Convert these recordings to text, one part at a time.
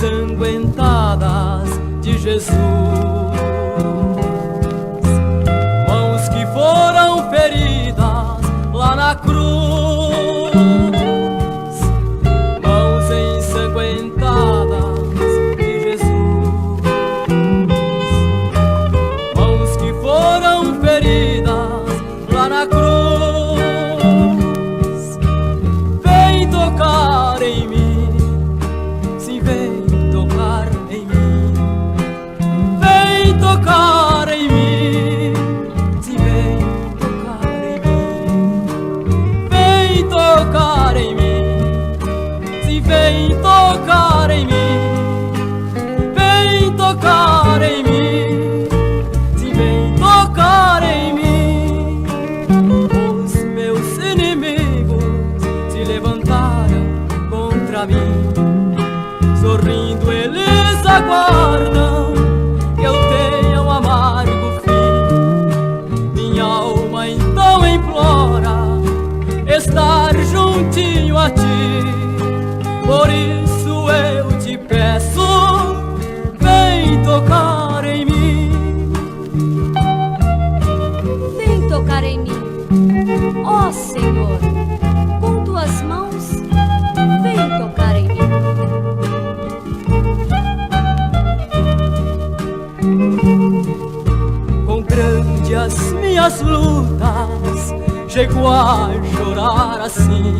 ensanguentadas de Jesus, mãos que foram feridas lá na cruz, mãos ensanguentadas de Jesus, mãos que foram feridas lá na cruz. Vem tocar em mim, sim, vem tocar em mim, vem tocar em mim, sim, vem tocar em mim, vem tocar em mim, sim, vem tocar em mim, vem tocar em mim, sim, vem tocar em mim. Os meus inimigos se levantaram contra mim, sorrindo eles aguardam que eu tenha um amargo fim. Minha alma então implora estar juntinho a ti, por isso eu te peço, vem tocar em mim. Vem tocar em mim, ó Senhor, com tuas mãos, vem tocar em mim. Com grandes minhas lutas, chego a chorar assim.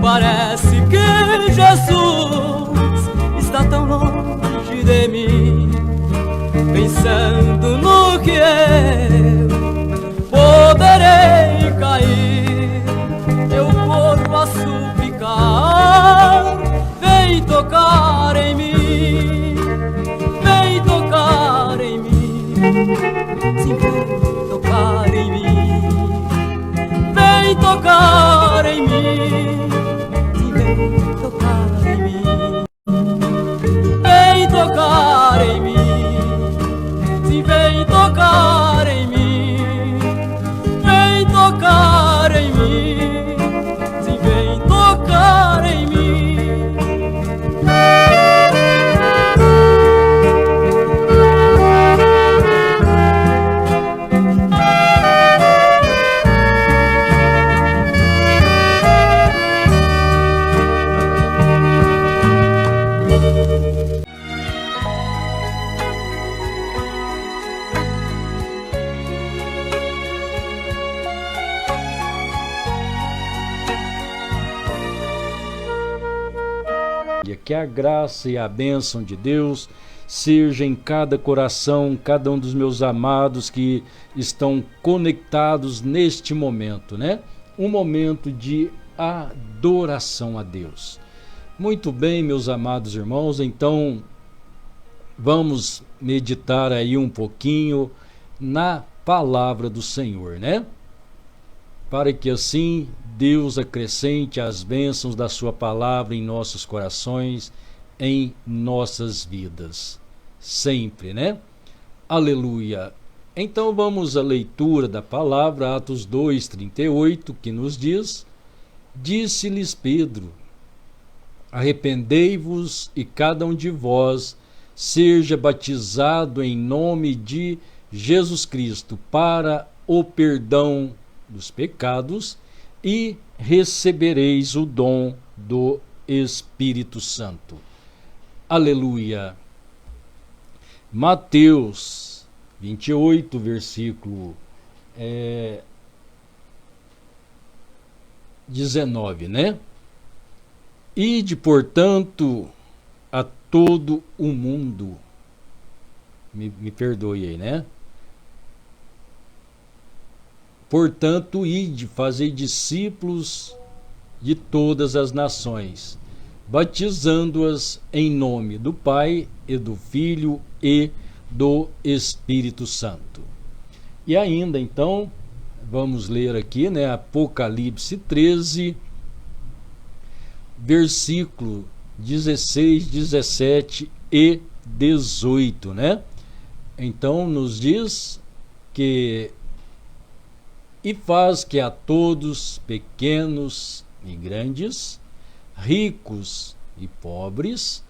Parece que Jesus está tão longe de mim, pensando no que eu poderei cair. Eu corro a suplicar, vem tocar em mim, vem tocar em mim, sim, vem tocar em mim, vem tocar em mim, sim, vem tocar em mim, vem tocar em mim, sim, vem tocar em mim, vem tocar em mim, sim, vem tocar em mim. Que a graça e a bênção de Deus seja em cada coração, cada um dos meus amados que estão conectados neste momento, né? Um momento de adoração a Deus. Muito bem, meus amados irmãos, então vamos meditar aí um pouquinho na palavra do Senhor, né? Para que assim Deus acrescente as bênçãos da sua palavra em nossos corações, em nossas vidas, sempre, né? Aleluia! Então vamos à leitura da palavra, Atos 2:38, que nos diz: Disse-lhes Pedro: Arrependei-vos e cada um de vós seja batizado em nome de Jesus Cristo para o perdão dos pecados, e recebereis o dom do Espírito Santo. Aleluia! Mateus 28, versículo 19, né? Ide, portanto, a todo o mundo. Me perdoe aí, né? Portanto, ide, fazei discípulos de todas as nações, batizando-as em nome do Pai e do Filho e do Espírito Santo. E ainda, então, vamos ler aqui, né, Apocalipse 13, versículo 16, 17 e 18, né? Então, nos diz que e faz que a todos, pequenos e grandes, ricos e pobres,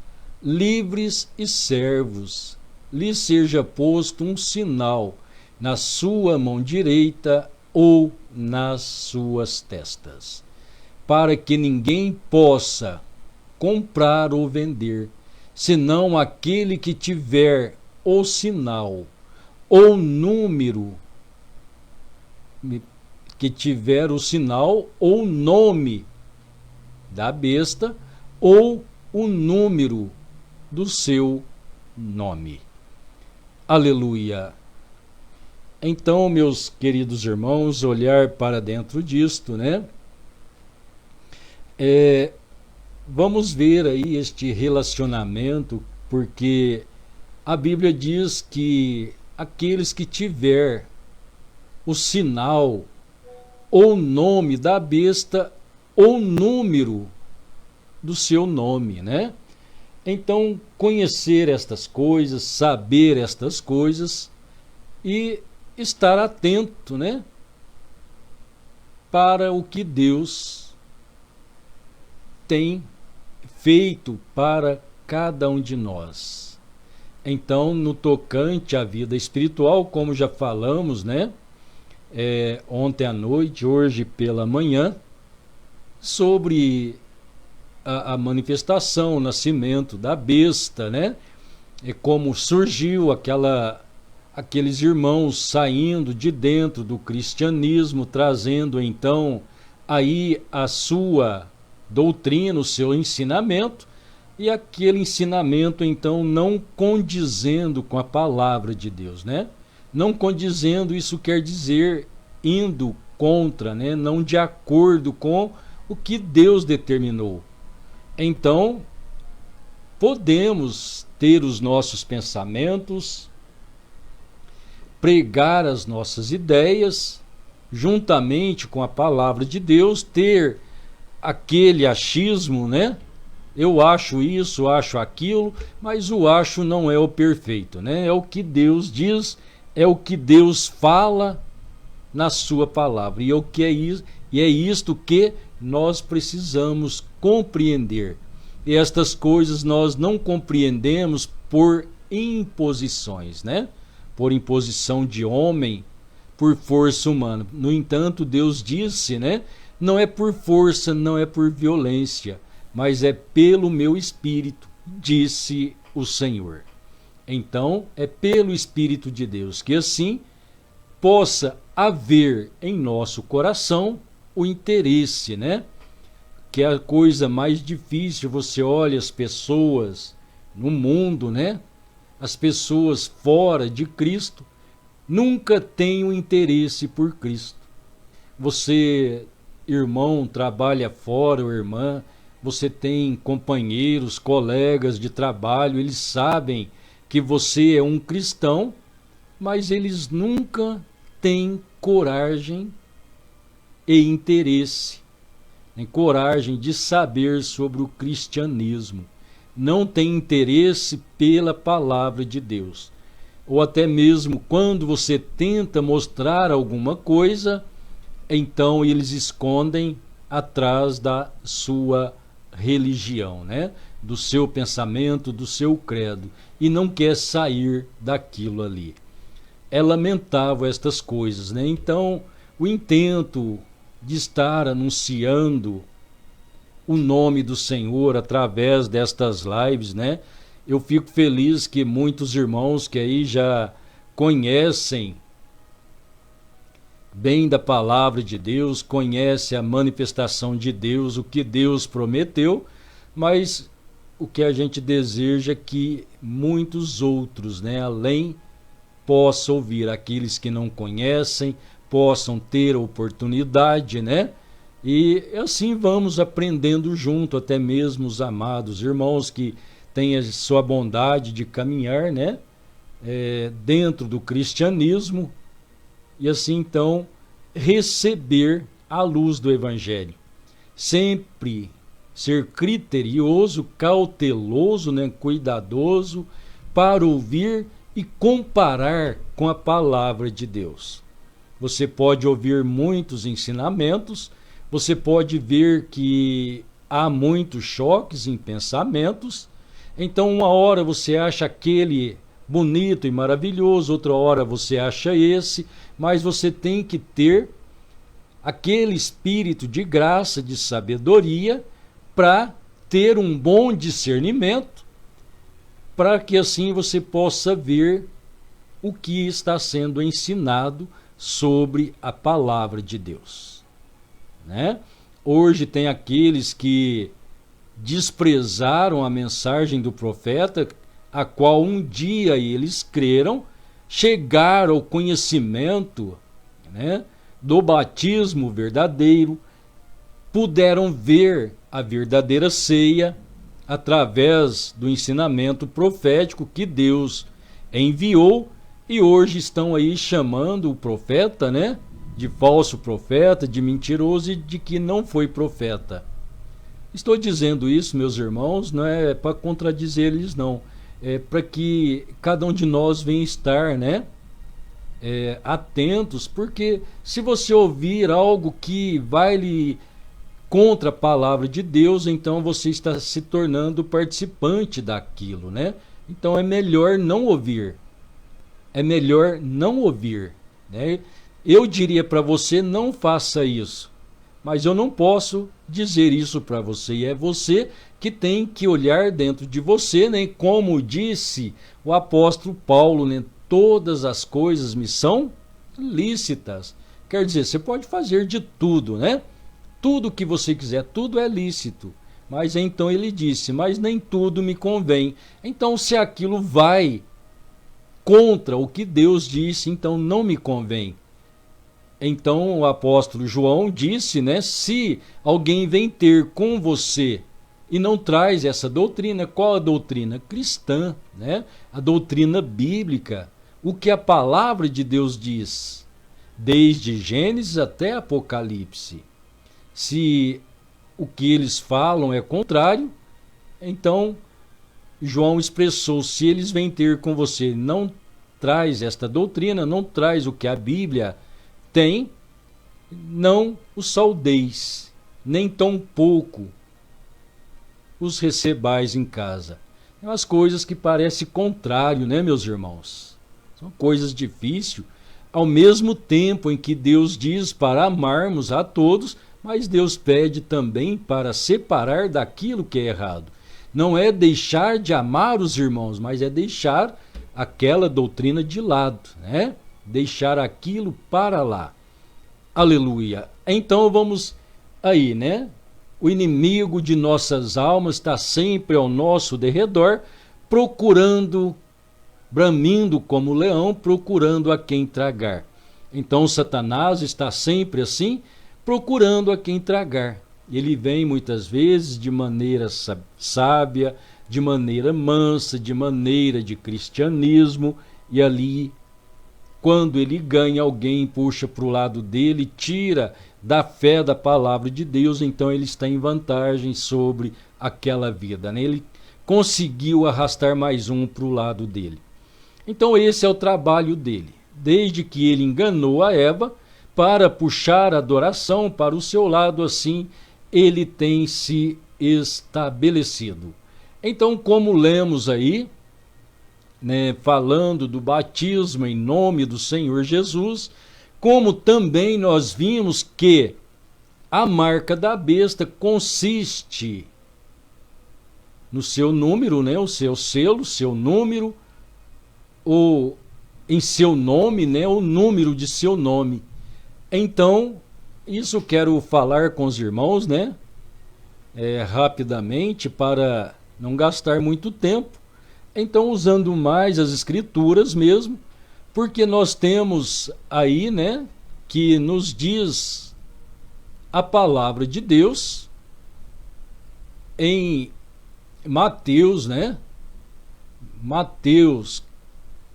livres e servos, lhes seja posto um sinal na sua mão direita ou nas suas testas, para que ninguém possa comprar ou vender, senão aquele que tiver o sinal ou número, que tiver o sinal ou nome da besta ou o número do seu nome. Aleluia! Então, meus queridos irmãos, olhar para dentro disto, né? Vamos ver aí este relacionamento, porque a Bíblia diz que aqueles que tiver o sinal ou nome da besta ou número do seu nome, né? Então, conhecer estas coisas, saber estas coisas e estar atento, né? Para o que Deus tem feito para cada um de nós. Então, no tocante à vida espiritual, como já falamos, né? Ontem à noite, hoje pela manhã, sobre a manifestação, o nascimento da besta, né? Como surgiu aqueles irmãos saindo de dentro do cristianismo, trazendo então aí a sua doutrina, o seu ensinamento, e aquele ensinamento então não condizendo com a palavra de Deus, né? Não condizendo, isso quer dizer indo contra, né? Não de acordo com o que Deus determinou. Então, podemos ter os nossos pensamentos, pregar as nossas ideias, juntamente com a palavra de Deus, ter aquele achismo, né? Eu acho isso, acho aquilo, mas o acho não é o perfeito, né? É o que Deus diz, é o que Deus fala na sua palavra. E é isto que nós precisamos compreender. E estas coisas nós não compreendemos por imposições, né? Por imposição de homem, por força humana. No entanto, Deus disse, né? Não é por força, não é por violência, mas é pelo meu Espírito, disse o Senhor. Então, é pelo Espírito de Deus que assim possa haver em nosso coração o interesse, né? Que é a coisa mais difícil. Você olha as pessoas no mundo, né? As pessoas fora de Cristo nunca têm o interesse por Cristo. Você, irmão, trabalha fora, ou irmã, você tem companheiros, colegas de trabalho, eles sabem que você é um cristão, mas eles nunca têm coragem e interesse, nem coragem de saber sobre o cristianismo. Não tem interesse pela palavra de Deus. Ou até mesmo quando você tenta mostrar alguma coisa, então eles escondem atrás da sua religião, né? Do seu pensamento, do seu credo, e não quer sair daquilo ali. É lamentável estas coisas, né? Então, o intento de estar anunciando o nome do Senhor através destas lives, né? Eu fico feliz que muitos irmãos que aí já conhecem bem da palavra de Deus, conhecem a manifestação de Deus, o que Deus prometeu, mas o que a gente deseja é que muitos outros, né, além, possam ouvir, aqueles que não conhecem, possam ter a oportunidade, né? E assim vamos aprendendo junto, até mesmo os amados irmãos que têm a sua bondade de caminhar, né? Dentro do cristianismo, e assim então receber a luz do Evangelho. Sempre ser criterioso, cauteloso, né? Cuidadoso para ouvir e comparar com a palavra de Deus. Você pode ouvir muitos ensinamentos, você pode ver que há muitos choques em pensamentos, Então, uma hora você acha aquele bonito e maravilhoso, outra hora você acha esse, mas você tem que ter aquele espírito de graça, de sabedoria, para ter um bom discernimento, para que assim você possa ver o que está sendo ensinado sobre a palavra de Deus, né? Hoje tem aqueles que desprezaram a mensagem do profeta, a qual um dia eles creram, chegaram ao conhecimento, né, do batismo verdadeiro, puderam ver a verdadeira ceia através do ensinamento profético que Deus enviou, e hoje estão aí chamando o profeta, né, de falso profeta, de mentiroso e de que não foi profeta. Estou dizendo isso, meus irmãos, não é para contradizer eles, não. É para que cada um de nós venha estar, né, atentos, porque se você ouvir algo que vai lhe contra a palavra de Deus, então você está se tornando participante daquilo, né? Então é melhor não ouvir. É melhor não ouvir, né? Eu diria para você, não faça isso. Mas eu não posso dizer isso para você. E é você que tem que olhar dentro de você, né? Como disse o apóstolo Paulo, né? Todas as coisas me são lícitas. Quer dizer, você pode fazer de tudo, né? Tudo que você quiser, tudo é lícito. Mas então ele disse, mas nem tudo me convém. Então se aquilo vai contra o que Deus disse, então não me convém. Então o apóstolo João disse, né, se alguém vem ter com você e não traz essa doutrina, qual a doutrina? Cristã, né? A doutrina bíblica, o que a palavra de Deus diz, desde Gênesis até Apocalipse. Se o que eles falam é contrário, então João expressou, se eles vêm ter com você, não traz esta doutrina, não traz o que a Bíblia tem, não os saudeis, nem tão pouco os recebais em casa. É umas coisas que parecem contrário, né, meus irmãos? São coisas difíceis, ao mesmo tempo em que Deus diz para amarmos a todos, mas Deus pede também para separar daquilo que é errado. Não é deixar de amar os irmãos, mas é deixar aquela doutrina de lado, né? Deixar aquilo para lá. Aleluia. Então vamos aí, né? O inimigo de nossas almas está sempre ao nosso derredor, procurando, bramindo como leão, procurando a quem tragar. Então Satanás está sempre assim, procurando a quem tragar. Ele vem muitas vezes de maneira sábia, de maneira mansa, de maneira de cristianismo, e ali, quando ele ganha, alguém puxa para o lado dele, tira da fé da palavra de Deus, então ele está em vantagem sobre aquela vida, né? Ele conseguiu arrastar mais um para o lado dele. Então esse é o trabalho dele. Desde que ele enganou a Eva, para puxar a adoração para o seu lado, assim ele tem se estabelecido. Então, como lemos aí, né, falando do batismo em nome do Senhor Jesus, como também nós vimos que a marca da besta consiste no seu número, né, o seu selo, seu número, ou em seu nome, né, o número de seu nome. Então, isso eu quero falar com os irmãos, né, rapidamente, para não gastar muito tempo. Então, usando mais as escrituras mesmo, porque nós temos aí, né, que nos diz a palavra de Deus em Mateus, né, Mateus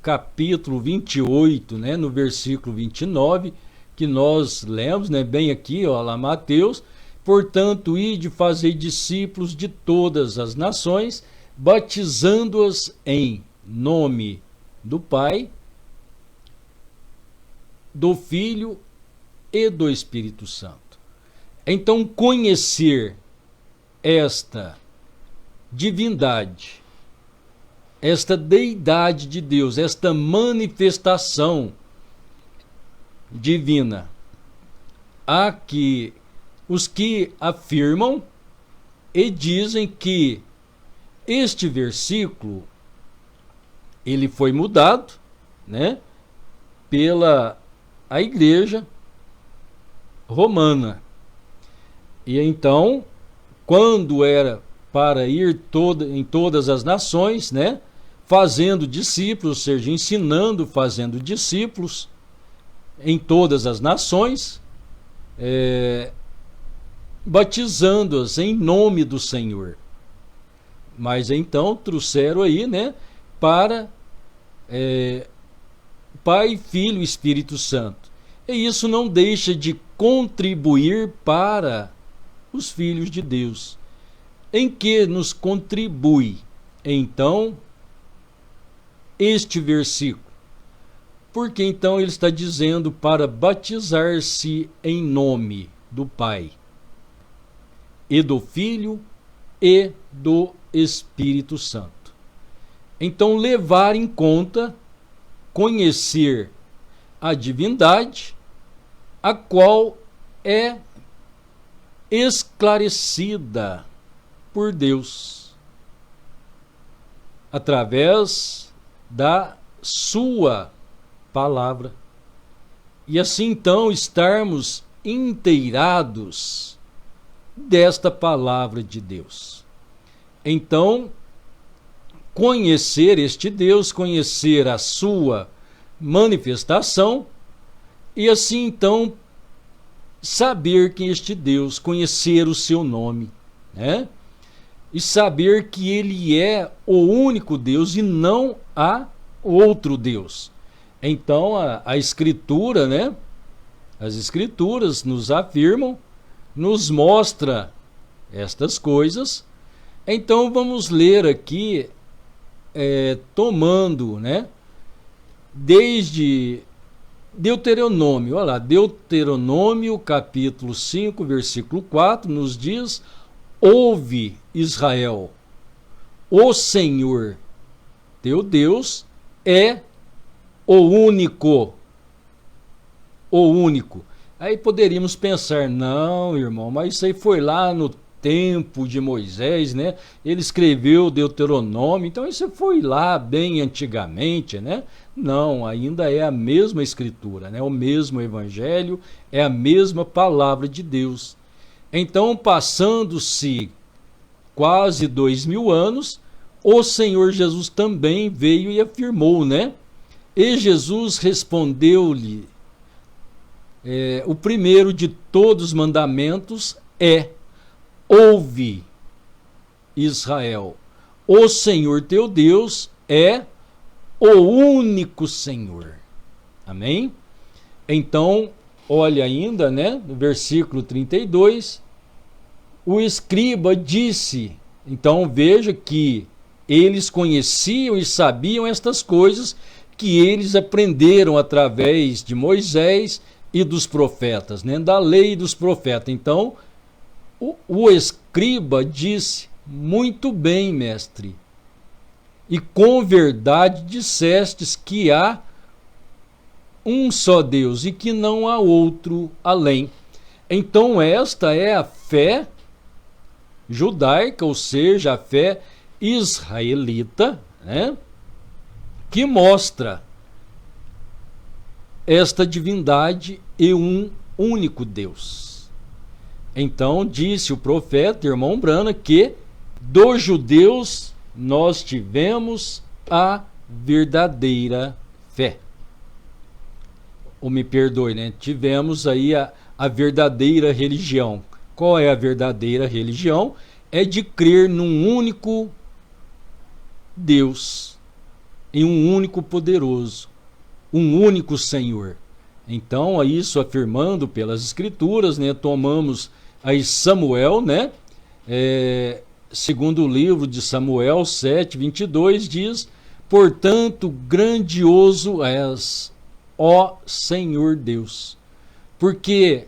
capítulo 28, né, no versículo 29, que nós lemos, né, bem aqui, ó, lá Mateus, portanto, ide fazer discípulos de todas as nações, batizando-as em nome do Pai, do Filho e do Espírito Santo. Então, conhecer esta divindade, esta deidade de Deus, esta manifestação divina. Há que os que afirmam e dizem que este versículo ele foi mudado, né, pela a igreja romana. E então, quando era para ir em todas as nações, né, fazendo discípulos, ou seja, ensinando, fazendo discípulos em todas as nações, batizando-as em nome do Senhor. Mas então trouxeram aí, né, para Pai, Filho e Espírito Santo. E isso não deixa de contribuir para os filhos de Deus. Em que nos contribui, então, este versículo? Porque então ele está dizendo para batizar-se em nome do Pai, e do Filho e do Espírito Santo. Então, levar em conta, conhecer a divindade, a qual é esclarecida por Deus através da sua palavra. E assim então estarmos inteirados desta palavra de Deus. Então, conhecer este Deus, conhecer a sua manifestação, e assim então saber que este Deus, conhecer o seu nome, né? E saber que ele é o único Deus e não há outro Deus. Então a Escritura, né? As Escrituras nos afirmam, nos mostra estas coisas. Então vamos ler aqui, tomando, né, desde Deuteronômio. Olha lá, Deuteronômio capítulo 5, versículo 4, nos diz: ouve, Israel, o Senhor teu Deus é o único. O único. Aí poderíamos pensar, não, irmão, mas isso aí foi lá no tempo de Moisés, né? Ele escreveu Deuteronômio, então isso foi lá bem antigamente, né? Não, ainda é a mesma escritura, né? O mesmo evangelho, é a mesma palavra de Deus. Então, passando-se quase 2000 anos, o Senhor Jesus também veio e afirmou, né? E Jesus respondeu-lhe, o primeiro de todos os mandamentos é: ouve, Israel, o Senhor teu Deus é o único Senhor. Amém? Então, olha ainda, né, no versículo 32, o escriba disse, então veja que eles conheciam e sabiam estas coisas que eles aprenderam através de Moisés e dos profetas, né, da lei e dos profetas. Então, o escriba disse: muito bem, mestre, e com verdade dissestes que há um só Deus e que não há outro além. Então esta é a fé judaica, ou seja, a fé israelita, né, que mostra esta divindade e um único Deus. Então disse o profeta, irmão Brana, que dos judeus nós tivemos a verdadeira fé. Ou me perdoe, né? Tivemos aí a verdadeira religião. Qual é a verdadeira religião? É de crer num único Deus, em um único poderoso, um único Senhor. Então, isso afirmando pelas Escrituras, né? Tomamos aí Samuel, né? Segundo o livro de Samuel 7:22 diz: portanto, grandioso és, ó Senhor Deus, porque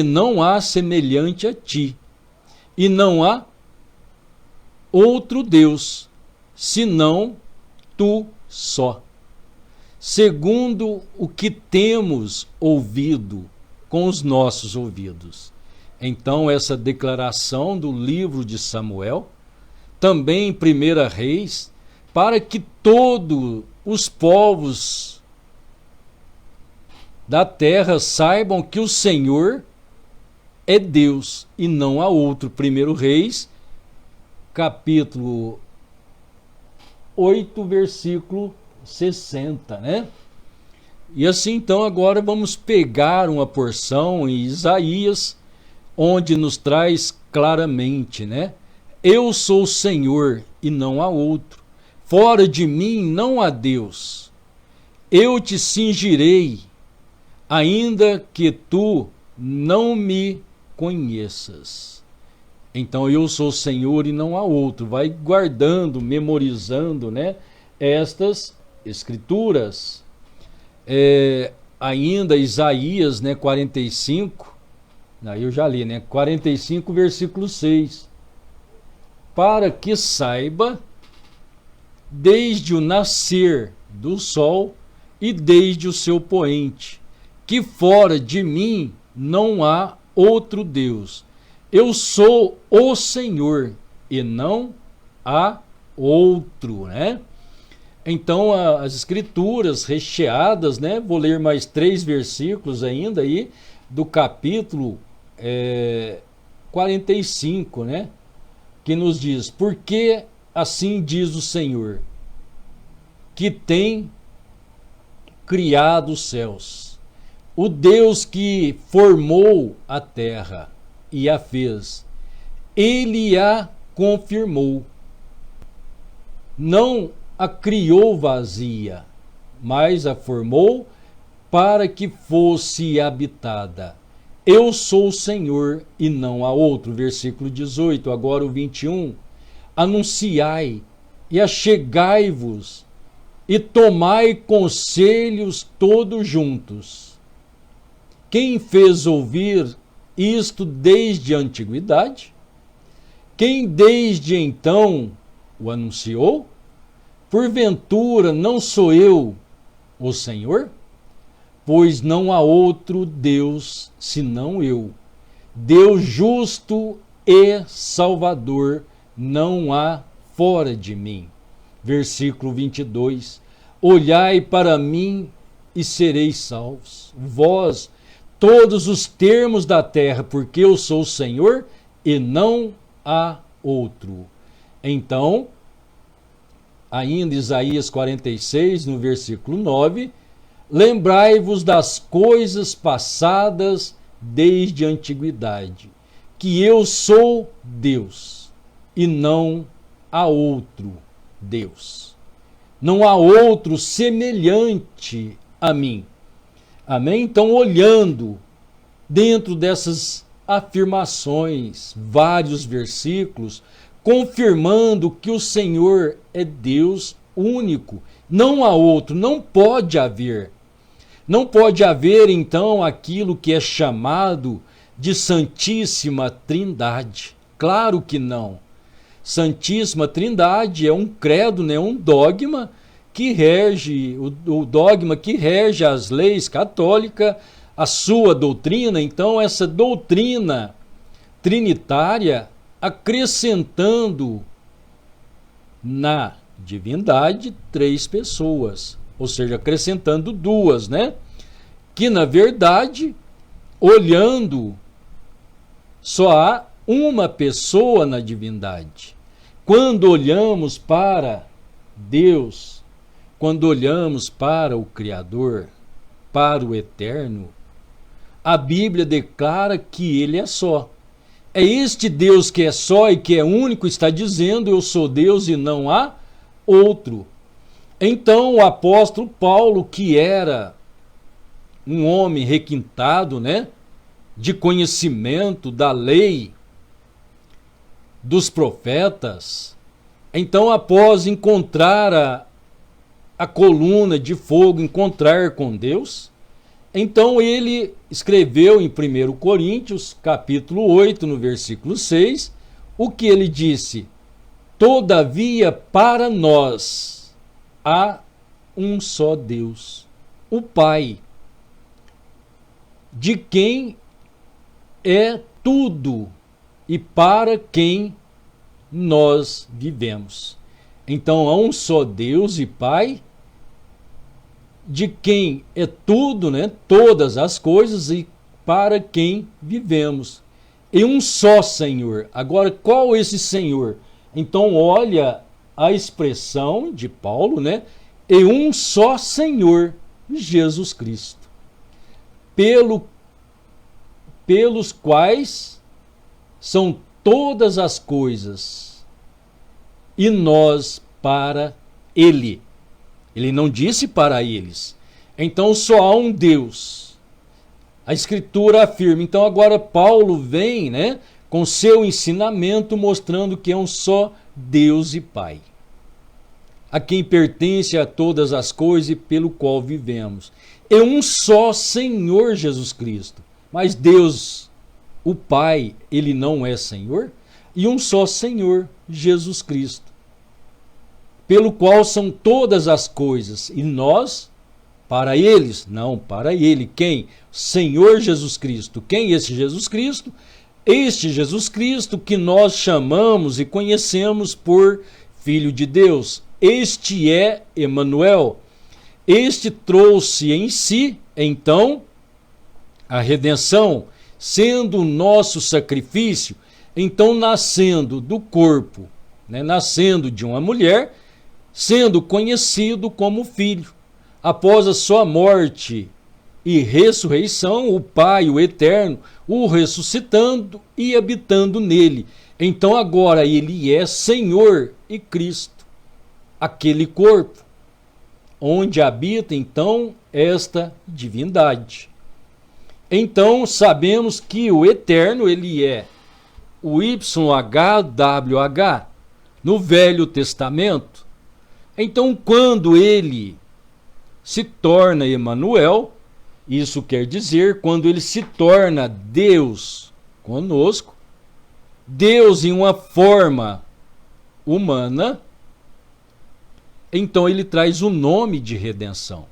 não há semelhante a ti, e não há outro Deus, senão tu só, segundo o que temos ouvido com os nossos ouvidos. Então, essa declaração do livro de Samuel, também em 1 Reis, para que todos os povos da terra saibam que o Senhor é Deus e não há outro. 1 Reis, capítulo 8, versículo 60, né? E assim, então, agora vamos pegar uma porção em Isaías, onde nos traz claramente, né? Eu sou o Senhor e não há outro. Fora de mim não há Deus. Eu te cingirei, ainda que tu não me conheças. Então eu sou o Senhor e não há outro. Vai guardando, memorizando, né, estas escrituras. Ainda Isaías, né, 45, aí eu já li, né, 45, versículo 6. Para que saiba, desde o nascer do sol e desde o seu poente, que fora de mim não há outro Deus. Eu sou o Senhor e não há outro, né? Então, as escrituras recheadas, né? Vou ler mais 3 versículos ainda aí do capítulo 45, né? Que nos diz: porque assim diz o Senhor, que tem criado os céus, o Deus que formou a terra e a fez, ele a confirmou, não a criou vazia, mas a formou para que fosse habitada. Eu sou o Senhor e não há outro. Versículo 18, agora o 21. Anunciai e achegai-vos e tomai conselhos todos juntos. Quem fez ouvir isto desde a antiguidade? Quem desde então o anunciou? Porventura não sou eu o Senhor? Pois não há outro Deus senão eu. Deus justo e salvador não há fora de mim. Versículo 22. Olhai para mim e sereis salvos, vós, todos os termos da terra, porque eu sou o Senhor e não há outro. Então, ainda Isaías 46, no versículo 9, lembrai-vos das coisas passadas desde a antiguidade, que eu sou Deus e não há outro Deus. Não há outro semelhante a mim. Amém? Então, olhando dentro dessas afirmações, vários versículos, confirmando que o Senhor é Deus único, não há outro, não pode haver. Não pode haver, então, aquilo que é chamado de Santíssima Trindade. Claro que não. Santíssima Trindade é um credo, né, um dogma que rege, o dogma que rege as leis católicas, a sua doutrina. Então, essa doutrina trinitária, acrescentando na divindade 3 pessoas, ou seja, acrescentando 2, né? Que na verdade, olhando, só há uma pessoa na divindade. Quando olhamos para Deus, quando olhamos para o Criador, para o Eterno, a Bíblia declara que Ele é só. É este Deus que é só e que é único, está dizendo: eu sou Deus e não há outro. Então o apóstolo Paulo, que era um homem requintado, né, de conhecimento da lei, dos profetas, então após encontrar a coluna de fogo, encontrar com Deus, então ele escreveu em 1 Coríntios, capítulo 8, no versículo 6, o que ele disse: Todavia, para nós há um só Deus, o Pai, de quem é tudo e para quem nós vivemos. Então há um só Deus e Pai, de quem é tudo, né? Todas as coisas e para quem vivemos. E um só Senhor. Agora, qual esse Senhor? Então olha a expressão de Paulo, né? E um só Senhor, Jesus Cristo, pelos quais são todas as coisas, e nós para Ele. Ele não disse para eles. Então só há um Deus. A Escritura afirma. Então agora Paulo vem, né, com seu ensinamento mostrando que é um só Deus e Pai, a quem pertence a todas as coisas e pelo qual vivemos. É um só Senhor Jesus Cristo. Mas Deus, o Pai, ele não é Senhor? E um só Senhor, Jesus Cristo, pelo qual são todas as coisas. E nós, para eles? Não, para ele. Quem? Senhor Jesus Cristo. Quem é esse Jesus Cristo? Este Jesus Cristo que nós chamamos e conhecemos por Filho de Deus. Este é Emanuel. Este trouxe em si, então, a redenção, sendo o nosso sacrifício, então nascendo do corpo, né, nascendo de uma mulher, sendo conhecido como Filho. Após a sua morte e ressurreição, o Pai, o Eterno, o ressuscitando e habitando nele. Então agora ele é Senhor e Cristo, aquele corpo, onde habita então esta divindade. Então sabemos que o Eterno, ele é o YHWH no Velho Testamento. Então quando ele se torna Emanuel, isso quer dizer quando ele se torna Deus conosco, Deus em uma forma humana, então ele traz o nome de redenção.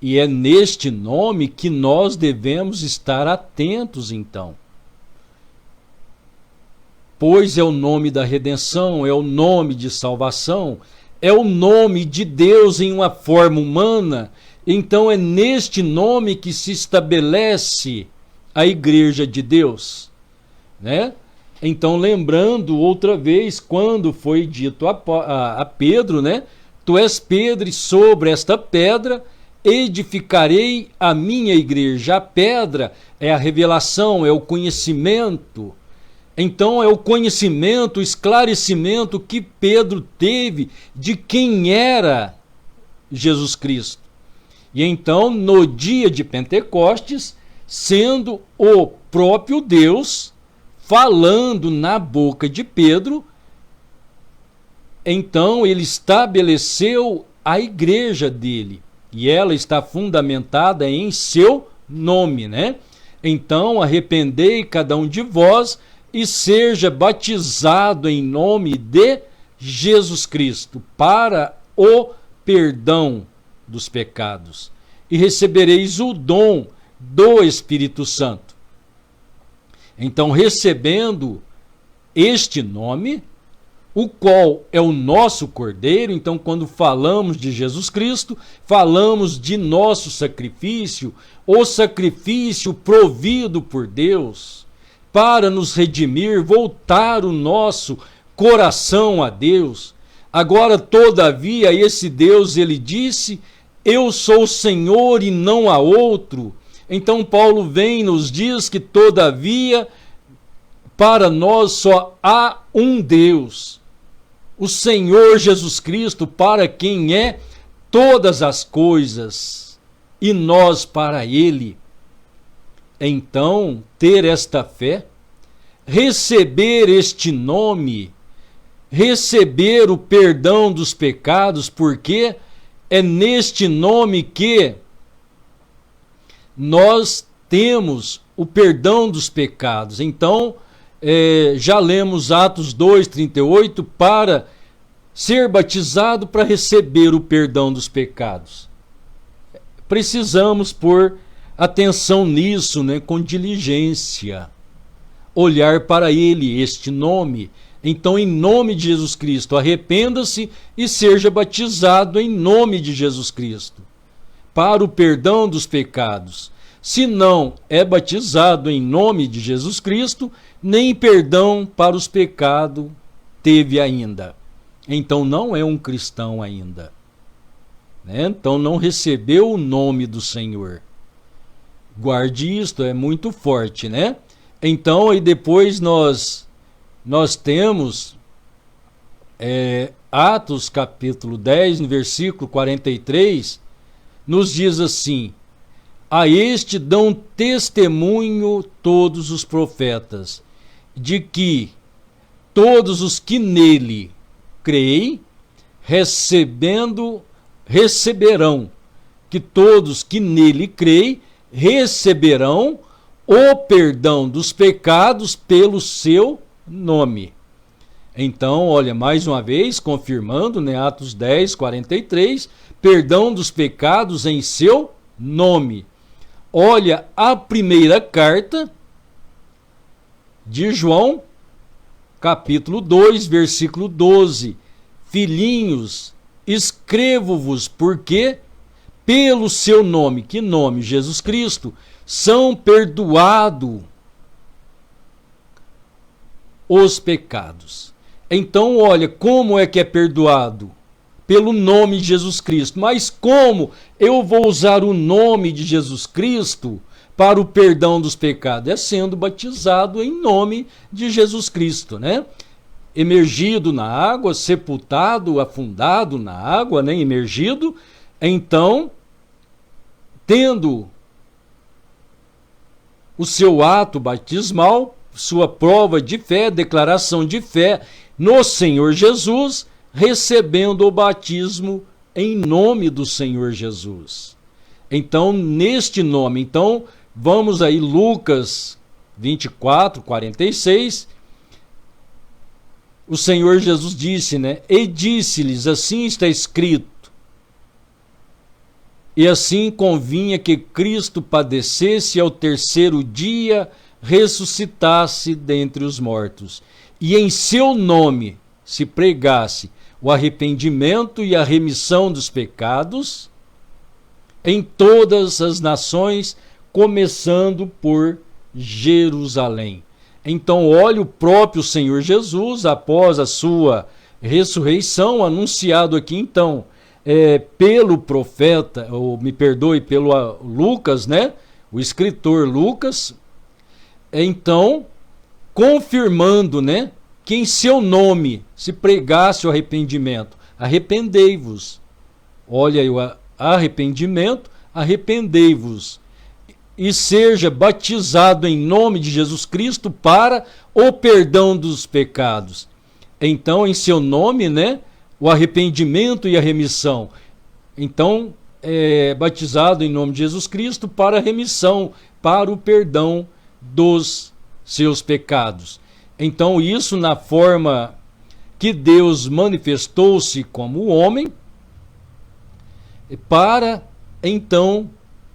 E é neste nome que nós devemos estar atentos, então. Pois é o nome da redenção, é o nome de salvação, é o nome de Deus em uma forma humana. Então é neste nome que se estabelece a Igreja de Deus, né? Então, lembrando outra vez, quando foi dito a Pedro, né? Tu és Pedro, e sobre esta pedra edificarei a minha igreja. A pedra é a revelação, é o conhecimento. Então, é o conhecimento, o esclarecimento que Pedro teve de quem era Jesus Cristo. E então, no dia de Pentecostes, sendo o próprio Deus falando na boca de Pedro, então ele estabeleceu a igreja dele, e ela está fundamentada em seu nome, né? Então, arrependei cada um de vós e seja batizado em nome de Jesus Cristo para o perdão dos pecados, e recebereis o dom do Espírito Santo. Então, recebendo este nome, o qual é o nosso Cordeiro, então quando falamos de Jesus Cristo, falamos de nosso sacrifício, o sacrifício provido por Deus para nos redimir, voltar o nosso coração a Deus. Agora, todavia, esse Deus, ele disse: eu sou o Senhor e não há outro. Então Paulo vem e nos diz que todavia para nós só há um Deus, o Senhor Jesus Cristo, para quem é todas as coisas, e nós para ele. Então, ter esta fé, receber este nome, receber o perdão dos pecados, porque é neste nome que nós temos o perdão dos pecados. Então, já lemos Atos 2:38, para ser batizado para receber o perdão dos pecados. Precisamos pôr atenção nisso, né, com diligência. Olhar para ele, este nome. Então, em nome de Jesus Cristo, arrependa-se e seja batizado em nome de Jesus Cristo, para o perdão dos pecados. Se não é batizado em nome de Jesus Cristo, nem perdão para os pecados teve ainda. Então não é um cristão ainda, né? Então não recebeu o nome do Senhor. Guarde isto, é muito forte, né? Então, aí depois nós temos Atos capítulo 10, no versículo 43, nos diz assim: a este dão testemunho todos os profetas, de que todos os que nele creem, receberão, que todos que nele creem, receberão o perdão dos pecados pelo seu nome. Então, olha, mais uma vez, confirmando, né, Atos 10, 43, perdão dos pecados em seu nome. Olha a primeira carta de João, capítulo 2, versículo 12. Filhinhos, escrevo-vos porque pelo seu nome, que nome? Jesus Cristo, são perdoados os pecados. Então, olha, como é que é perdoado? Pelo nome de Jesus Cristo. Mas como eu vou usar o nome de Jesus Cristo para o perdão dos pecados? É sendo batizado em nome de Jesus Cristo, né? Emergido na água, sepultado, afundado na água, né? Emergido. Então, tendo o seu ato batismal, sua prova de fé, declaração de fé no Senhor Jesus, recebendo o batismo em nome do Senhor Jesus. Então, neste nome, então, vamos aí, Lucas 24, 46, o Senhor Jesus disse, né? E disse-lhes, assim está escrito, e assim convinha que Cristo padecesse e ao terceiro dia ressuscitasse dentre os mortos, e em seu nome se pregasse o arrependimento e a remissão dos pecados em todas as nações, começando por Jerusalém. Então, olha o próprio Senhor Jesus, após a sua ressurreição, anunciado aqui, então, pelo profeta, ou me perdoe, pelo Lucas, né? O escritor Lucas, então, confirmando, né? Que em seu nome se pregasse o arrependimento. Arrependei-vos. Olha aí o arrependimento, arrependei-vos. E seja batizado em nome de Jesus Cristo para o perdão dos pecados. Então, em seu nome, né? O arrependimento e a remissão. Então, batizado em nome de Jesus Cristo para a remissão, para o perdão dos seus pecados. Então, isso na forma que Deus manifestou-se como homem, para, então,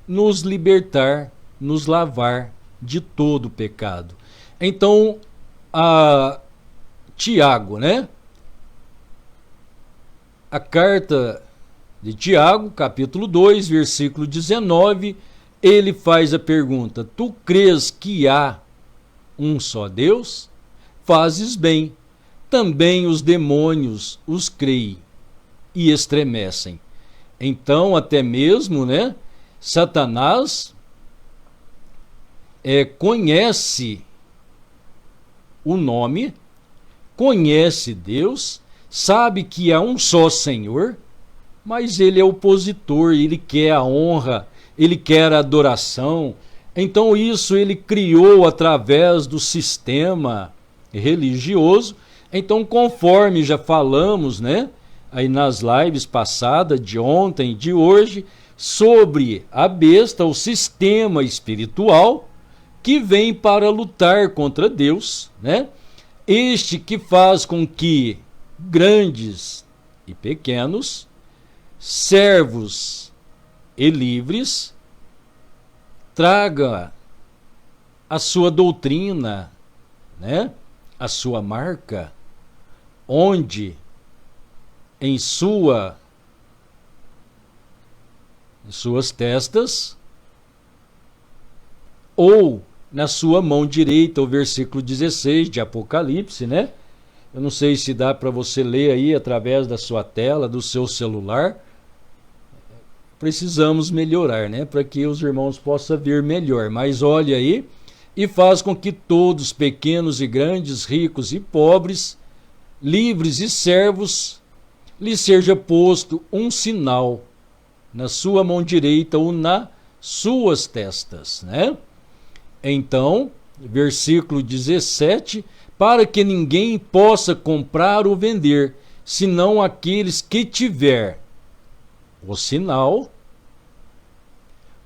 nos libertar, nos lavar de todo o pecado. Então, Tiago, né? A carta de Tiago, capítulo 2, versículo 19, ele faz a pergunta: tu crês que há um só Deus? Fazes bem. Também os demônios os creem e estremecem. Então, até mesmo, né, Satanás conhece o nome, conhece Deus, sabe que há um só Senhor, mas ele é opositor, ele quer a honra, ele quer a adoração. Então isso ele criou através do sistema religioso. Então, conforme já falamos, né, aí nas lives passadas, de ontem e de hoje, sobre a besta, o sistema espiritual, que vem para lutar contra Deus, né? Este que faz com que grandes e pequenos, servos e livres, traga a sua doutrina, né? A sua marca, onde em suas testas ou na sua mão direita, o versículo 16 de Apocalipse, né? Eu não sei se dá para você ler aí através da sua tela, do seu celular. Precisamos melhorar, né? Para que os irmãos possam ver melhor. Mas olha aí, e faz com que todos, pequenos e grandes, ricos e pobres, livres e servos, lhe seja posto um sinal na sua mão direita ou nas suas testas, né? Então, versículo 17, para que ninguém possa comprar ou vender, senão aqueles que tiver o sinal,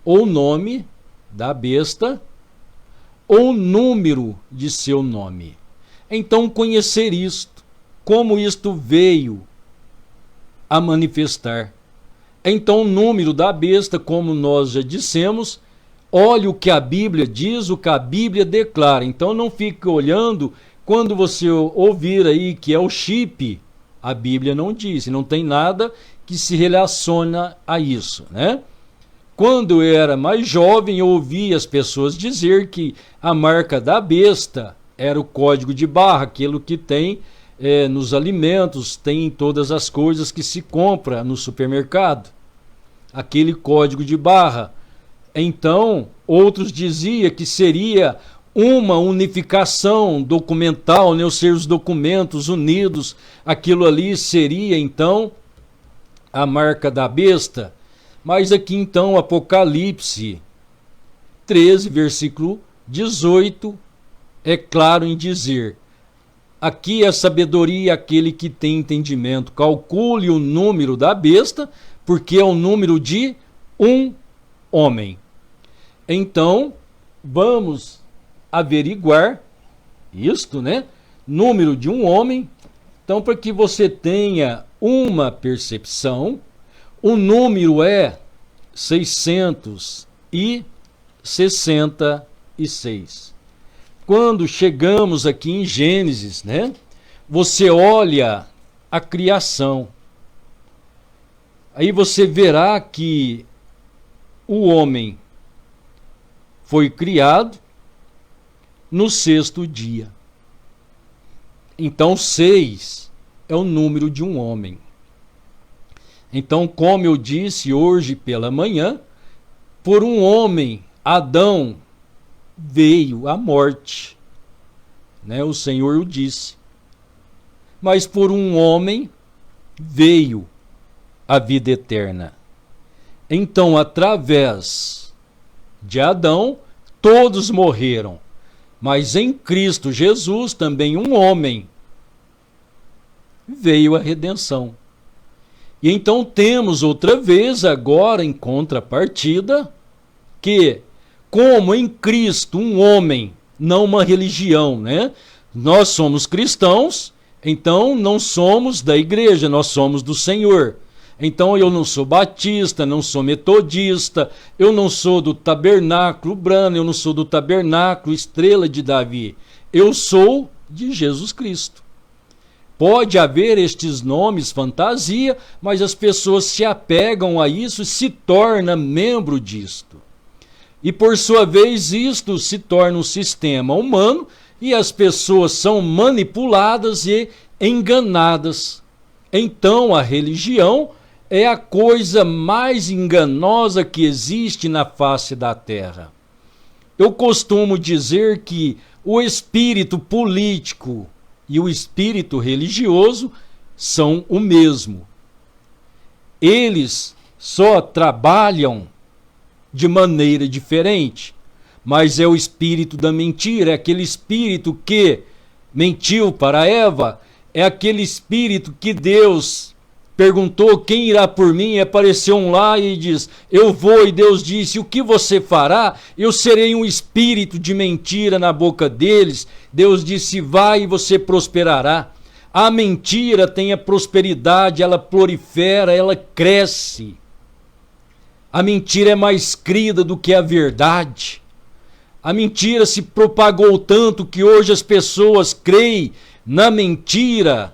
ou nome da besta, ou número de seu nome. Então, conhecer isto, como isto veio a manifestar. Então, o número da besta, como nós já dissemos, olhe o que a Bíblia diz, o que a Bíblia declara. Então, não fique olhando, quando você ouvir aí que é o chip, a Bíblia não diz, não tem nada que se relaciona a isso, né? Quando eu era mais jovem, eu ouvia as pessoas dizer que a marca da besta era o código de barra, aquilo que tem nos alimentos, tem em todas as coisas que se compra no supermercado. Aquele código de barra. Então, outros diziam que seria uma unificação documental, né, os seus documentos unidos, aquilo ali seria então a marca da besta. Mas aqui então, Apocalipse 13, versículo 18, é claro em dizer: aqui é sabedoria aquele que tem entendimento, calcule o número da besta, porque é o número de um homem. Então, vamos averiguar isto, né? Número de um homem. Então, para que você tenha uma percepção, o número é 666. Quando chegamos aqui em Gênesis, né? Você olha a criação. Aí você verá que o homem foi criado no sexto dia. Então, 6 é o número de um homem. Então, como eu disse hoje pela manhã, por um homem, Adão, veio a morte, né? O Senhor o disse. Mas por um homem veio a vida eterna. Então, através de Adão, todos morreram. Mas em Cristo Jesus, também um homem, veio a redenção. E então temos outra vez, agora em contrapartida, que, como em Cristo um homem, não uma religião, né? Nós somos cristãos, então não somos da igreja, nós somos do Senhor. Então eu não sou batista, não sou metodista, eu não sou do tabernáculo Brano, eu não sou do tabernáculo Estrela de Davi. Eu sou de Jesus Cristo. Pode haver estes nomes fantasia, mas as pessoas se apegam a isso e se tornam membro disto. E por sua vez isto se torna um sistema humano e as pessoas são manipuladas e enganadas. Então a religião é a coisa mais enganosa que existe na face da terra. Eu costumo dizer que o espírito político e o espírito religioso são o mesmo. Eles só trabalham de maneira diferente, mas é o espírito da mentira, é aquele espírito que mentiu para Eva, é aquele espírito que Deus perguntou quem irá por mim, e apareceu um lá e diz, eu vou, e Deus disse, o que você fará? Eu serei um espírito de mentira na boca deles. Deus disse, vai e você prosperará. A mentira tem a prosperidade, ela prolifera, ela cresce. A mentira é mais crida do que a verdade. A mentira se propagou tanto que hoje as pessoas creem na mentira.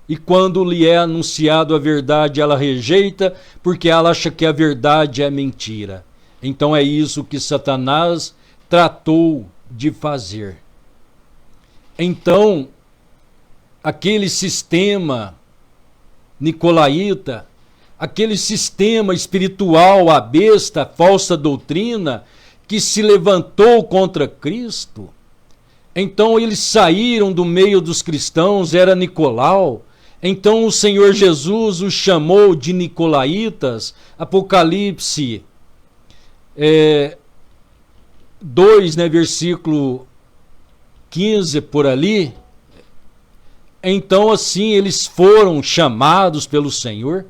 E quando lhe é anunciado a verdade, ela rejeita, porque ela acha que a verdade é mentira. Então é isso que Satanás tratou de fazer. Então, aquele sistema nicolaíta, aquele sistema espiritual, a besta, a falsa doutrina, que se levantou contra Cristo, então eles saíram do meio dos cristãos, era Nicolau. Então o Senhor Jesus os chamou de nicolaítas. Apocalipse 2, versículo 15 por ali. Então assim eles foram chamados pelo Senhor,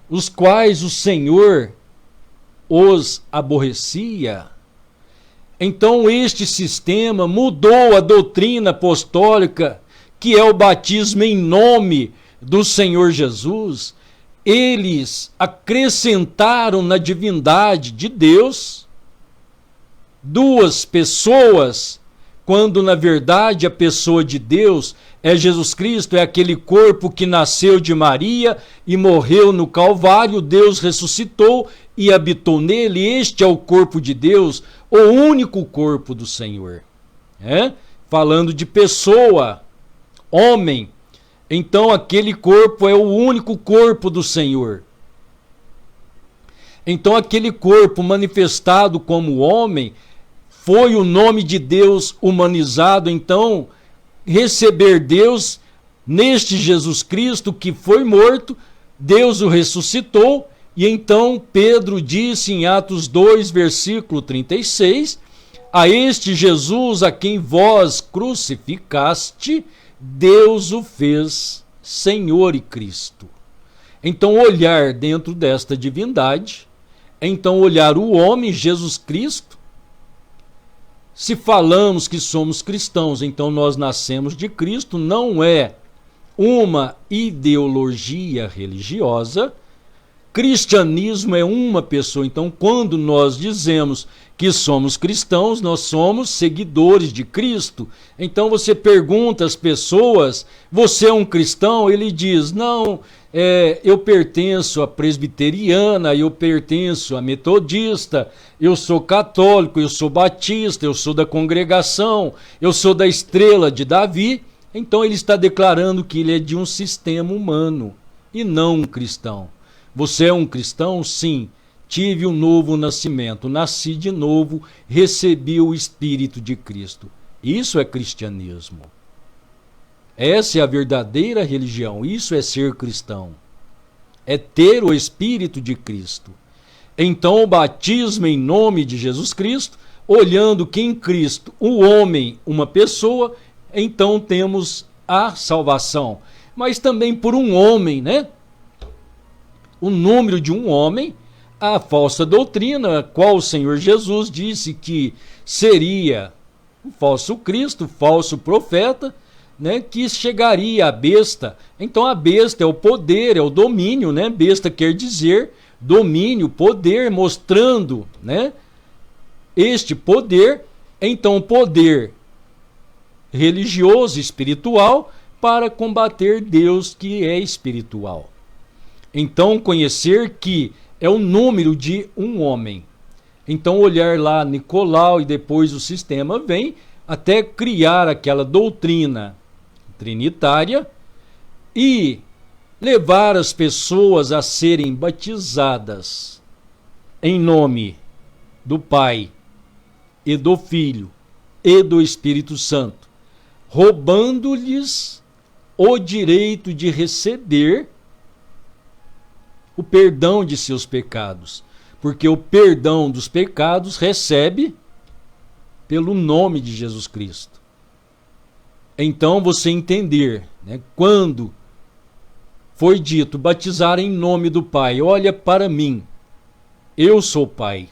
os quais o Senhor os aborrecia. Então este sistema mudou a doutrina apostólica, que é o batismo em nome do Senhor Jesus. Eles acrescentaram na divindade de Deus duas pessoas, quando na verdade a pessoa de Deus é Jesus Cristo, é aquele corpo que nasceu de Maria e morreu no Calvário. Deus ressuscitou e habitou nele. Este é o corpo de Deus, o único corpo do Senhor. Falando de pessoa, homem, então aquele corpo é o único corpo do Senhor. Então aquele corpo manifestado como homem foi o nome de Deus humanizado. Então receber Deus neste Jesus Cristo que foi morto, Deus o ressuscitou. E então Pedro disse em Atos 2, versículo 36, a este Jesus a quem vós crucificaste, Deus o fez Senhor e Cristo. Então olhar dentro desta divindade, então olhar o homem, Jesus Cristo. Se falamos que somos cristãos, então nós nascemos de Cristo, não é uma ideologia religiosa. Cristianismo é uma pessoa. Então, quando nós dizemos que somos cristãos, nós somos seguidores de Cristo. Então você pergunta às pessoas, você é um cristão? Ele diz, não, eu pertenço à presbiteriana, eu pertenço à metodista, eu sou católico, eu sou batista, eu sou da congregação, eu sou da estrela de Davi. Então ele está declarando que ele é de um sistema humano e não um cristão. Você é um cristão? Sim. Tive um novo nascimento, nasci de novo, recebi o Espírito de Cristo. Isso é cristianismo. Essa é a verdadeira religião, isso é ser cristão. É ter o Espírito de Cristo. Então o batismo em nome de Jesus Cristo, olhando que em Cristo o homem, uma pessoa, então temos a salvação. Mas também por um homem, O número de um homem, a falsa doutrina, a qual o Senhor Jesus disse que seria o falso Cristo, falso profeta, que chegaria a besta. Então a besta é o poder, é o domínio, Besta quer dizer domínio, poder, mostrando, este poder. Então poder religioso, espiritual, para combater Deus que é espiritual. Então conhecer que é o número de um homem. Então olhar lá Nicolau e depois o sistema vem até criar aquela doutrina trinitária e levar as pessoas a serem batizadas em nome do Pai e do Filho e do Espírito Santo, roubando-lhes o direito de receber o perdão de seus pecados, porque o perdão dos pecados recebe pelo nome de Jesus Cristo. Então você entender, quando foi dito, batizar em nome do Pai. Olha para mim, eu sou Pai.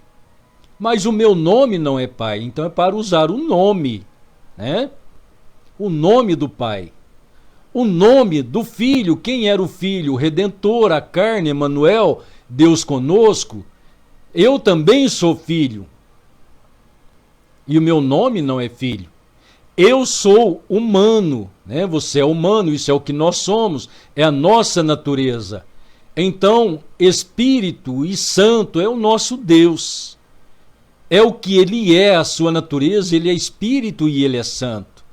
Mas o meu nome não é Pai, então é para usar o nome, né? O nome do Pai. O nome do Filho, quem era o Filho? O Redentor, a carne, Emanuel, Deus conosco. Eu também sou filho. E o meu nome não é filho. Eu sou humano, né? Você é humano, isso é o que nós somos, é a nossa natureza. Então, Espírito e Santo é o nosso Deus. É o que ele é, a sua natureza, ele é Espírito e ele é Santo.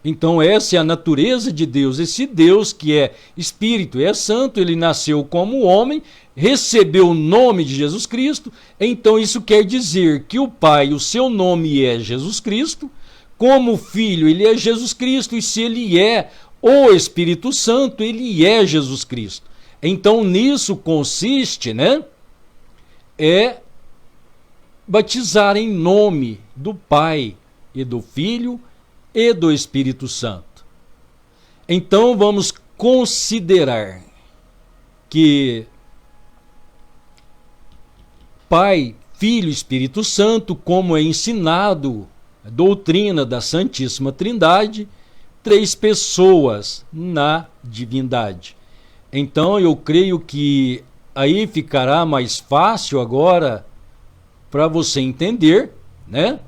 Então essa é a natureza de Deus, esse Deus que é Espírito e é Santo, ele nasceu como homem, recebeu o nome de Jesus Cristo, então isso quer dizer que o Pai, o seu nome é Jesus Cristo, como Filho ele é Jesus Cristo, e se ele é o Espírito Santo, ele é Jesus Cristo. Então nisso consiste, né, é batizar em nome do Pai e do Filho e do Espírito Santo. Então vamos considerar que Pai, Filho e Espírito Santo, como é ensinado a doutrina da Santíssima Trindade, 3 pessoas na divindade. Então eu creio que aí ficará mais fácil agora para você entender, né,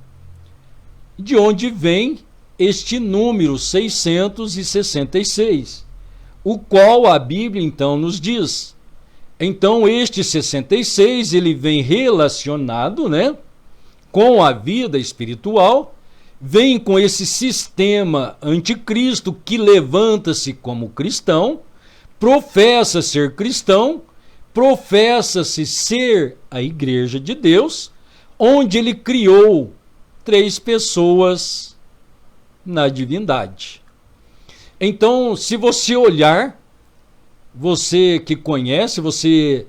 de onde vem este número 666, o qual a Bíblia então nos diz. Então este 66 ele vem relacionado, né, com a vida espiritual, vem com esse sistema anticristo que levanta-se como cristão, professa ser cristão, professa-se ser a Igreja de Deus, onde ele criou 3 pessoas na divindade. Então, se você olhar, você que conhece, você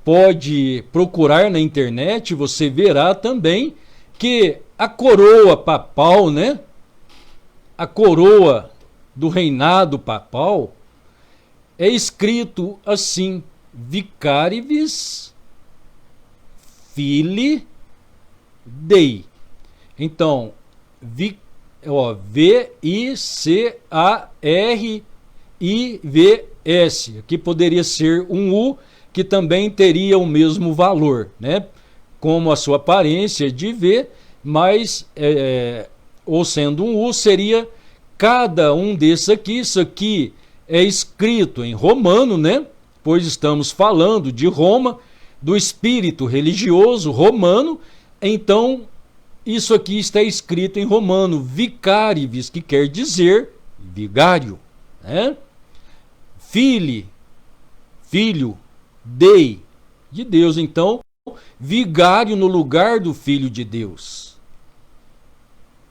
pode procurar na internet, você verá também que a coroa papal, né? A coroa do reinado papal é escrito assim: Vicarivis Filii Dei. Então, V-I-C-A-R-I-V-S. Aqui poderia ser um U, que também teria o mesmo valor, né? Como a sua aparência de V, mas, ou sendo um U, seria cada um desses aqui. Isso aqui é escrito em romano, né? Pois estamos falando de Roma, do espírito religioso romano. Então, isso aqui está escrito em romano, vicarivis, que quer dizer vigário, né? Filho, Dei, de Deus. Então, vigário no lugar do Filho de Deus.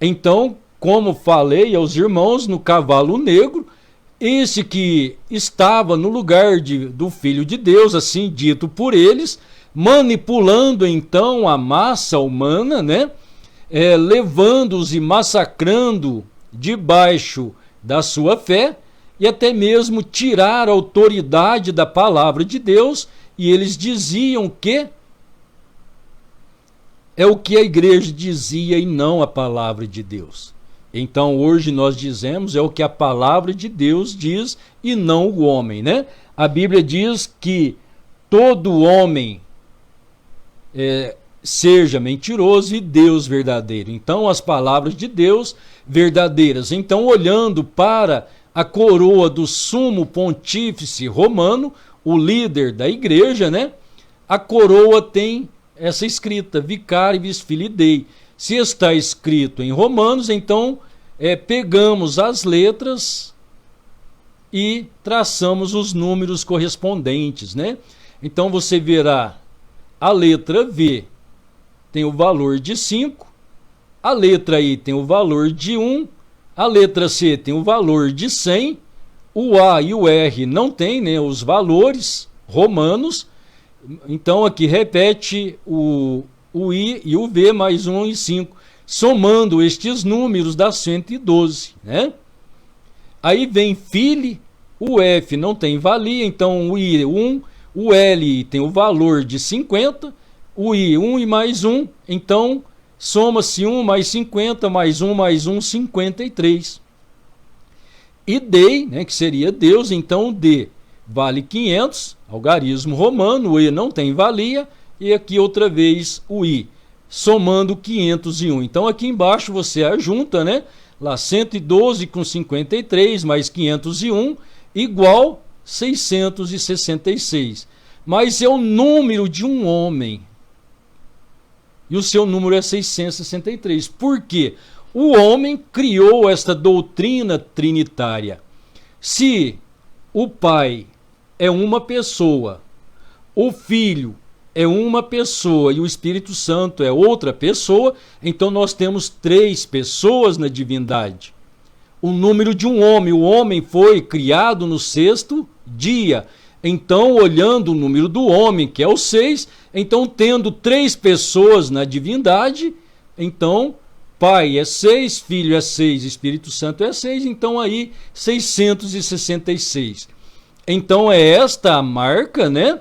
Então, como falei aos irmãos, no cavalo negro, esse que estava no lugar do Filho de Deus, assim dito por eles, manipulando então a massa humana, né? Levando-os e massacrando debaixo da sua fé, e até mesmo tirar a autoridade da palavra de Deus, e eles diziam que é o que a igreja dizia e não a palavra de Deus. Então hoje nós dizemos é o que a palavra de Deus diz e não o homem, né? A Bíblia diz que todo homem seja mentiroso e Deus verdadeiro. Então as palavras de Deus verdadeiras. Então, olhando para a coroa do sumo pontífice romano, o líder da igreja, né? A coroa tem essa escrita, Vicarivis Filii Dei. Se está escrito em Romanos, então pegamos as letras e traçamos os números correspondentes, né? Então você verá a letra V tem o valor de 5, a letra I tem o valor de 1, a letra C tem o valor de 100, o A e o R não tem, né, os valores romanos. Então aqui repete o I e o V mais 1 e 5, somando estes números dá 112, né? Aí vem Filii, o F não tem valia, então o I 1, o L tem o valor de 50, o I 1 e mais 1, então soma-se 1 mais 50 mais 1, 53. E Dei, né, que seria Deus, então o D vale 500, algarismo romano, o E não tem valia, e aqui outra vez o I, somando 501. Então aqui embaixo você ajunta, né, lá 112 com 53 mais 501 igual 666. Mas é o número de um homem. E o seu número é 663. Por quê? O homem criou esta doutrina trinitária. Se o Pai é uma pessoa, o Filho é uma pessoa e o Espírito Santo é outra pessoa, então nós temos 3 pessoas na divindade. O número de um homem, o homem foi criado no 6º dia. Então, olhando o número do homem, que é o 6, então tendo 3 pessoas na divindade, então Pai é 6, Filho é 6, Espírito Santo é 6, então aí 666. Então é esta a marca, né,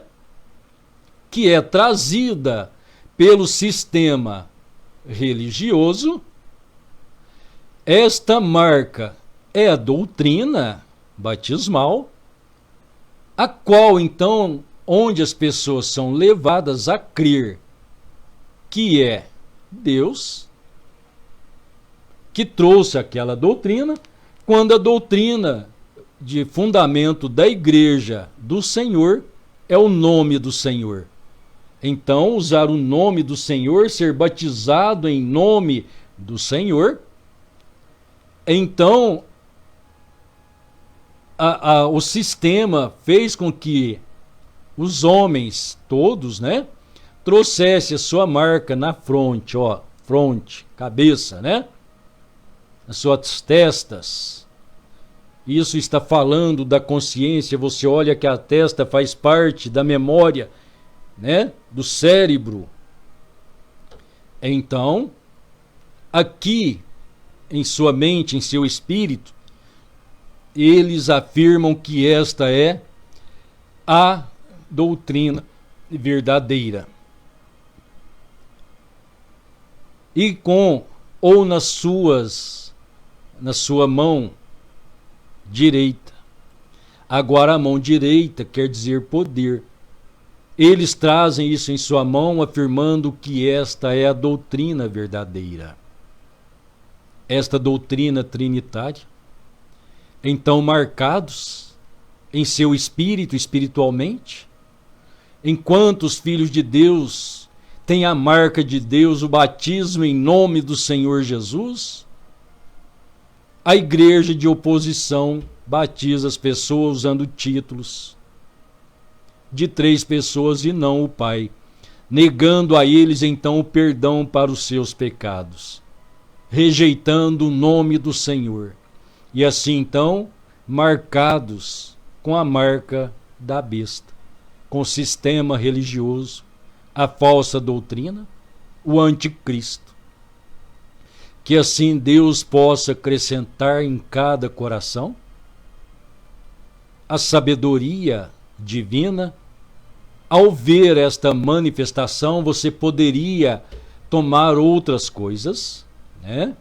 que é trazida pelo sistema religioso. Esta marca é a doutrina batismal, a qual então, onde as pessoas são levadas a crer que é Deus que trouxe aquela doutrina, quando a doutrina de fundamento da Igreja do Senhor é o nome do Senhor. Então, usar o nome do Senhor, ser batizado em nome do Senhor, então o sistema fez com que os homens todos, né, trouxessem a sua marca na fronte, ó, fronte, cabeça, né, nas suas testas. Isso está falando da consciência. Você olha que a testa faz parte da memória, né, do cérebro. Então, aqui em sua mente, em seu espírito, eles afirmam que esta é a doutrina verdadeira. E com ou na sua mão direita. Agora a mão direita quer dizer poder. Eles trazem isso em sua mão, afirmando que esta é a doutrina verdadeira. Esta doutrina trinitária. Então, marcados em seu espírito, espiritualmente, enquanto os filhos de Deus têm a marca de Deus, o batismo em nome do Senhor Jesus, a igreja de oposição batiza as pessoas usando títulos de 3 pessoas e não o Pai, negando a eles então o perdão para os seus pecados, rejeitando o nome do Senhor. E assim então, marcados com a marca da besta, com o sistema religioso, a falsa doutrina, o anticristo. Que assim Deus possa acrescentar em cada coração a sabedoria divina. Ao ver esta manifestação, você poderia tomar outras coisas, né?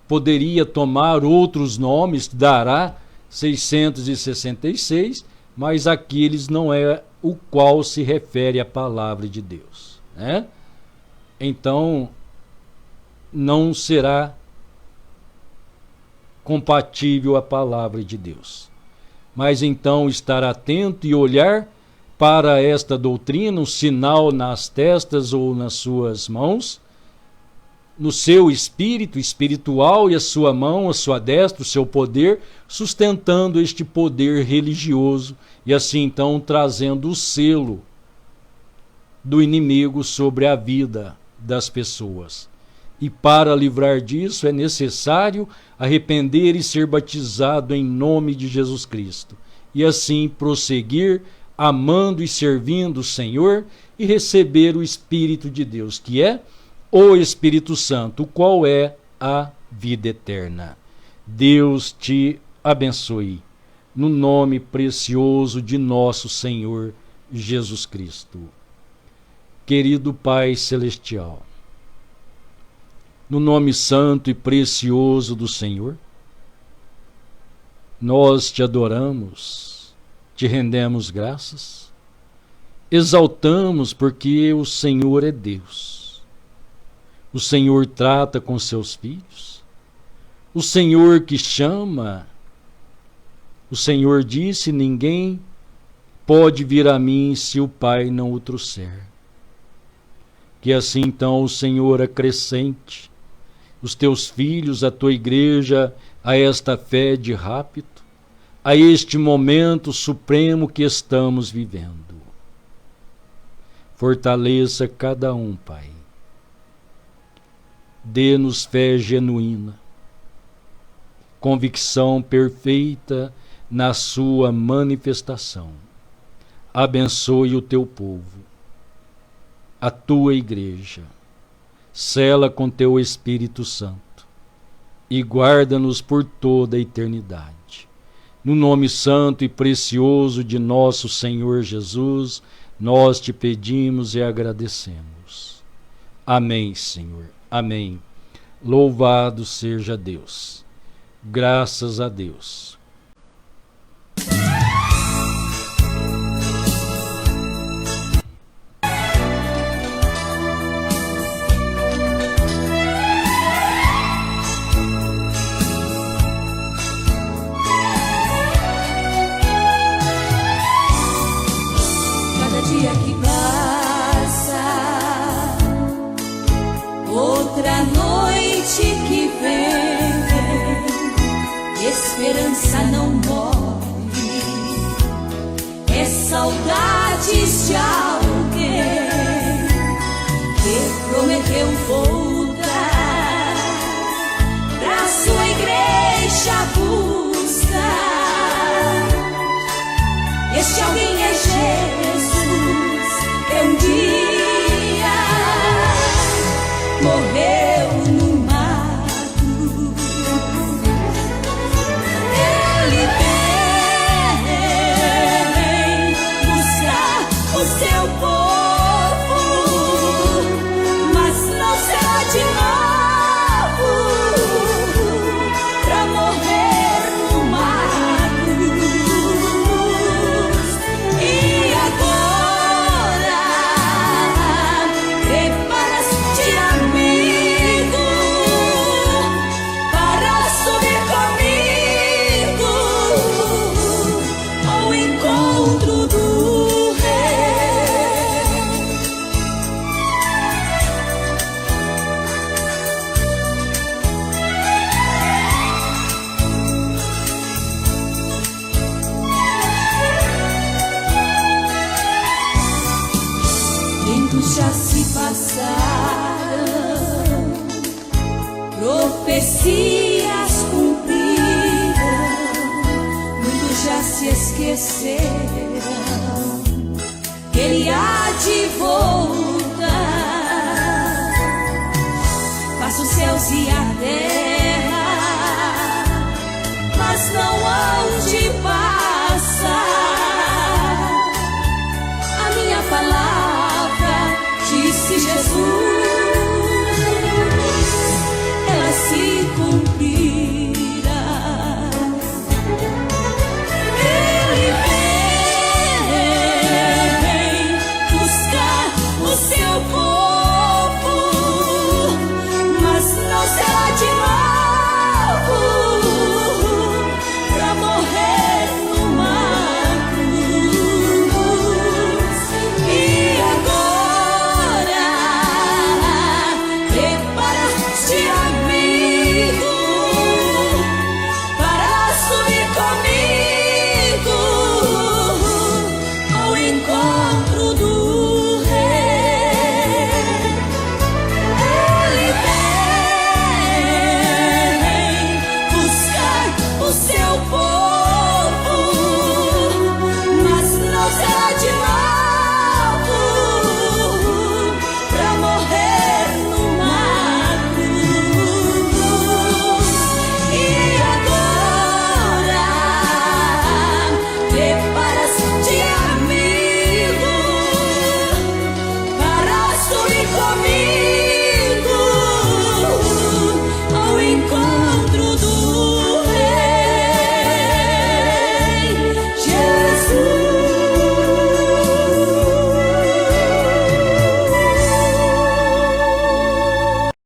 Poderia tomar outros nomes, dará 666, mas aqueles não é o qual se refere à palavra de Deus, né? Então, não será compatível à palavra de Deus. Mas então estar atento e olhar para esta doutrina, um sinal nas testas ou nas suas mãos, no seu espírito espiritual, e a sua mão, a sua destra, o seu poder, sustentando este poder religioso e assim então trazendo o selo do inimigo sobre a vida das pessoas. E para livrar disso é necessário arrepender e ser batizado em nome de Jesus Cristo, e assim prosseguir amando e servindo o Senhor e receber o Espírito de Deus, que é o Espírito Santo, o qual é a vida eterna. Deus te abençoe. no nome precioso de nosso Senhor Jesus Cristo. Querido Pai Celestial, no nome santo e precioso do Senhor, nós te adoramos, te rendemos graças, exaltamos porque o Senhor é Deus. O Senhor trata com seus filhos, o Senhor que chama. O Senhor disse: ninguém pode vir a mim se o Pai não o trouxer. Que assim então o Senhor acrescente os teus filhos, a tua igreja, a esta fé de rapto, a este momento supremo que estamos vivendo. Fortaleça cada um, Pai. Dê-nos fé genuína, convicção perfeita na sua manifestação. Abençoe o teu povo, a tua igreja, sela com teu Espírito Santo e guarda-nos por toda a eternidade. No nome santo e precioso de nosso Senhor Jesus, nós te pedimos e agradecemos. Amém, Senhor. Amém. Louvado seja Deus. Graças a Deus. Cada dia que passa, outra noite que vem, esperança não morre, é saudades de alguém que prometeu voltar pra sua igreja buscar. Este alguém é Jesus, que um dia morreu no mato. Ele vem buscar o seu povo, mas não será de novo pra morrer no mato. E agora prepara-te, amigo, para subir comigo ao encontro do Rei. Tempos já se passaram, profecias cumpriram, muitos já se esqueceram que Ele há de voltar. Faça os céus e a terra, mas não